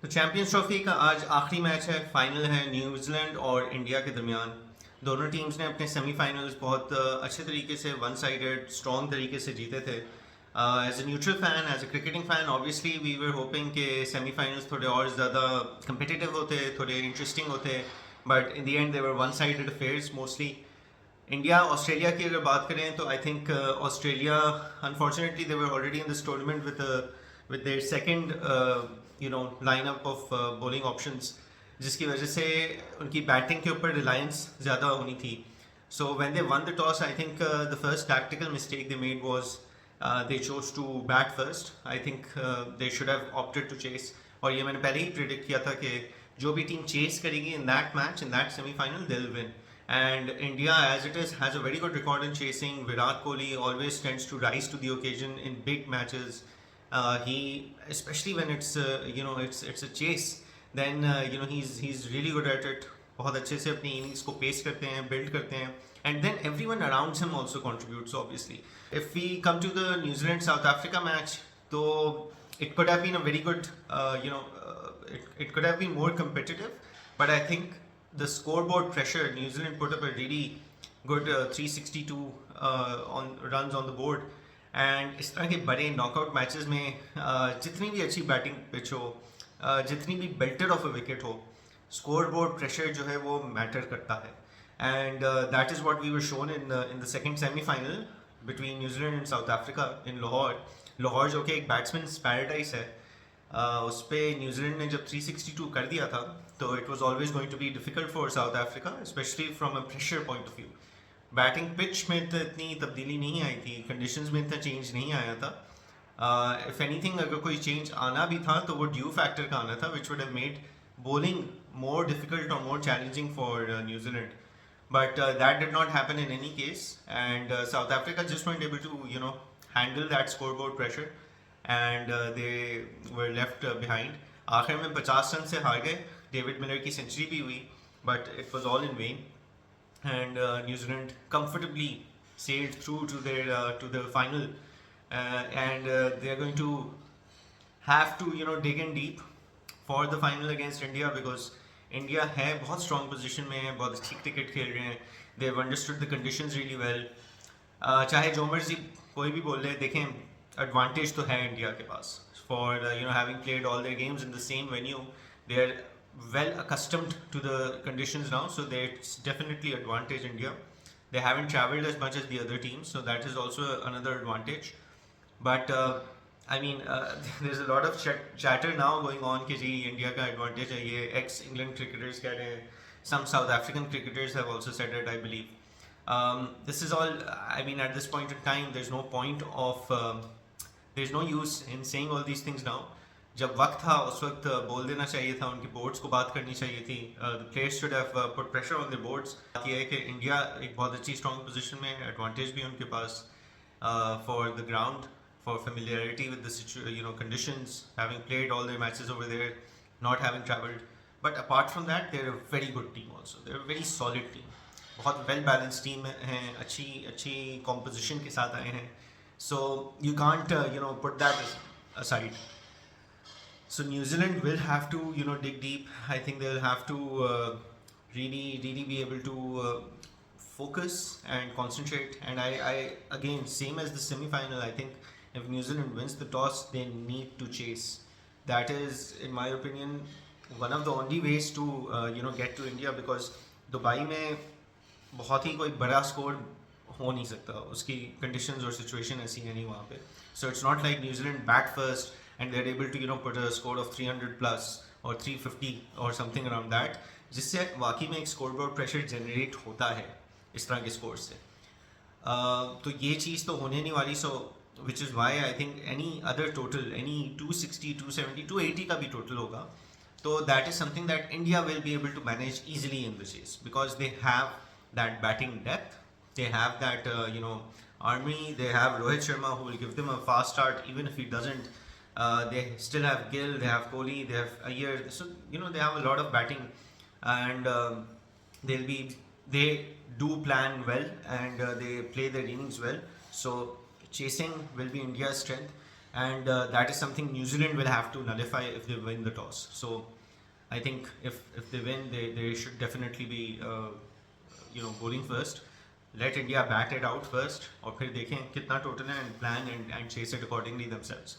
तो champions trophy का आज आखिरी मैच है, फाइनल है न्यूजीलैंड और इंडिया के दरमियान। दोनों टीम्स ने अपने सेमीफाइनल्स बहुत अच्छे तरीके से वन साइडेड स्ट्रॉन्ग तरीके से जीते थे। As a neutral fan, as a cricketing fan, obviously we were hoping के सेमीफाइनल्स थोड़े और ज़्यादा competitive होते, थोड़े इंटरेस्टिंग होते, but in the end they were one sided affairs mostly. India Australia की अगर बात करें तो I think Australia unfortunately they were already in this tournament with their second lineup of bowling options, जिसकी वजह से उनकी बैटिंग के ऊपर रिलायंस ज़्यादा होनी थी। So when they won the toss, I think the first tactical mistake they made was they chose to bat first. I think they should have opted to chase, और ये मैंने पहले ही प्रिडिक्ट किया था कि जो भी टीम चेस करेगी in that match, in that semifinal, they will win. And India, as it is, has a very good record in chasing. Virat Kohli always tends to rise to the occasion in big matches. He, especially when it's a chase, then he's really good at it. बहुत अच्छे से अपनी innings को pace करते हैं, build करते हैं, and then everyone around him also contributes obviously. If we come to the New Zealand South Africa match, तो it could have been a very good, it could have been more competitive, but I think the scoreboard pressure, New Zealand put up a really good 362 on runs on the board. And इस तरह के बड़े knockout matches में जितनी भी अच्छी batting pitch हो, जितनी भी बेल्टर ऑफ अ विकेट हो, स्कोर बोर्ड प्रेशर जो है वो मैटर करता है. And that is what we were shown in the second semifinal between New Zealand and South Africa in Lahore. Lahore जो कि एक बैट्समैन पैराडाइज है, उस पर न्यूजीलैंड ने जब 362 कर दिया था, तो it was always going to be difficult for South Africa, especially from a pressure point of view. Batting pitch में तो इतनी तब्दीली नहीं आई थी, कंडीशंस में इतना चेंज नहीं आया था. इफ एनीथिंग, अगर कोई चेंज आना भी था तो वो ड्यू फैक्टर का आना था, which would have made bowling more difficult or more challenging for New Zealand. But that did not happen in any case, and South Africa just weren't able to handle that scoreboard pressure, and they were left behind. आखिर में 50 run से हार गए. David Miller की century भी हुई, but it was all in vain, and New Zealand comfortably sailed through to the final, and they are going to have to dig in deep for the final against India, because India है बहुत strong position में है, बहुत अच्छी cricket खेल रहे हैं. They have understood the conditions really well. चाहे जो मर्जी कोई भी बोल ले, देखें एडवांटेज तो है इंडिया के पास. For having played all their games in the same venue, they are well accustomed to the conditions now, so there's definitely advantage India. They haven't traveled as much as the other teams, so that is also another advantage. But I mean, there's a lot of chatter now going on कि जी India का advantage है, ये ex England cricketers कह रहे हैं. Some South African cricketers have also said it, I believe. This is all, I mean, at this point in time, there's no point of there's no use in saying all these things now. जब वक्त था उस वक्त बोल देना चाहिए था, उनकी बोर्ड्स को बात करनी चाहिए थी. The players should have put pressure on the boards. ये है कि इंडिया एक बहुत अच्छी स्ट्रॉन्ग पोजीशन में है, एडवांटेज भी उनके पास for the ground, for familiarity with the conditions, having played all their matches over there, not having traveled. But apart from that, they're a very good team also. They're a very solid team. बहुत well balanced team हैं, अच्छी composition के साथ आए हैं. So you can't put that aside. So New Zealand will have to dig deep. I think they'll have to really be able to focus and concentrate. And I again, same as the semi-final, I think if New Zealand wins the toss, they need to chase. That is, in my opinion, one of the only ways to get to India, because Dubai में बहुत ही कोई बड़ा score हो नहीं सकता, उसकी conditions और situation ऐसी है नहीं वहाँ पे. So it's not like New Zealand bat first and they're able to put a score of 300 plus or 350 or something around that, जिससे वाकई में एक स्कोरबोर्ड प्रेशर जनरेट होता है इस तरह के स्कोर से. तो ये चीज़ तो होने नहीं वाली. So which is why I think any other total, any 260, 270, 280 का भी total होगा, so that is something that India will be able to manage easily in the chase, because they have that batting depth, they have that army, they have Rohit Sharma who will give them a fast start even if he doesn't. They still have Gill, they have Kohli, they have Iyer, so they have a lot of batting, and they do plan well, and they play their innings well. So chasing will be India's strength. and that is something New Zealand will have to nullify if they win the toss. So I think if they win, they should definitely be bowling first. Let India bat it out first, और फिर देखें कितना total है and plan and chase it accordingly themselves.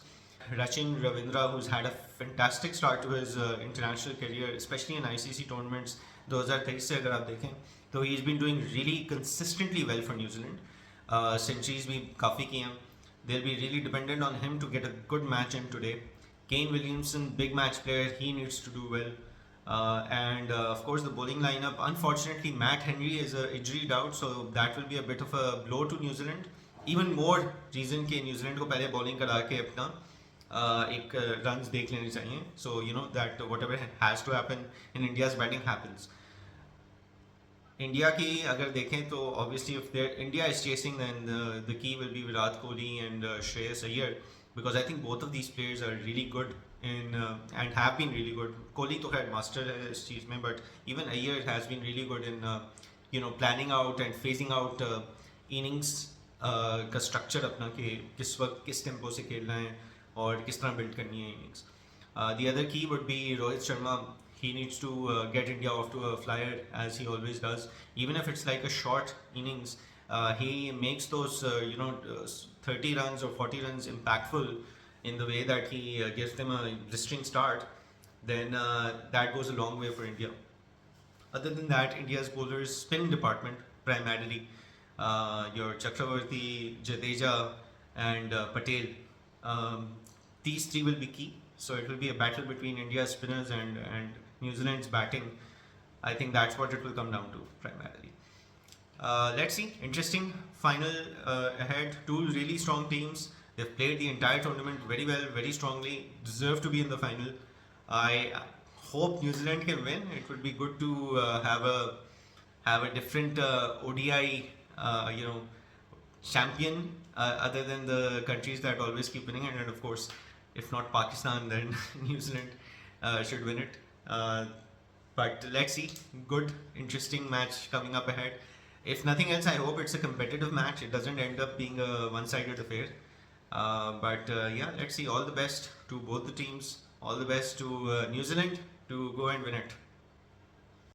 Rachin Ravindra, who's had a fantastic start to his international career, especially in ICC tournaments 2023 से अगर आप देखें तो he's been doing really consistently well for New Zealand. Centuries भी काफ़ी की हैं. They'll be really dependent on him to get a good match in today. Kane Williamson, big match player, he needs to do well. And of course, the bowling lineup. Unfortunately, Matt Henry is injured out, so that will be a bit of a blow to New Zealand. Even more reason कि New Zealand को पहले bowling करा के अपना एक runs देख लेने चाहिए. So you know that whatever has to happen in India's batting happens. India की अगर देखें तो obviously if India is chasing, then the key will be Virat Kohli and Shreyas Iyer, because I think both of these players are really good in and have been really good. Kohli तो खैर master है इस चीज़ में, but even Iyer has been really good in planning out and phasing out innings का structure अपना कि किस वक्त किस tempo से खेलना है और किस तरह build करनी है innings. The other key would be Rohit Sharma. He needs to get India off to a flyer as he always does. Even if it's like a short innings, he makes those 30 runs or 40 runs impactful in the way that he gives them a blistering start. Then that goes a long way for India. Other than that, India's bowlers spin department primarily. Your Chakravarti, Jadeja, and Patel. These three will be key. So it will be a battle between India's spinners and New Zealand's batting. I think that's what it will come down to primarily. Let's see. Interesting final ahead. Two really strong teams. They've played the entire tournament very well, very strongly. Deserve to be in the final. I hope New Zealand can win. It would be good to have a different ODI, champion other than the countries that always keep winning. And of course, if not Pakistan, then New Zealand should win it. But let's see. Good, interesting match coming up ahead. If nothing else, I hope it's a competitive match. It doesn't end up being a one-sided affair. But let's see. All the best to both the teams. All the best to New Zealand to go and win it.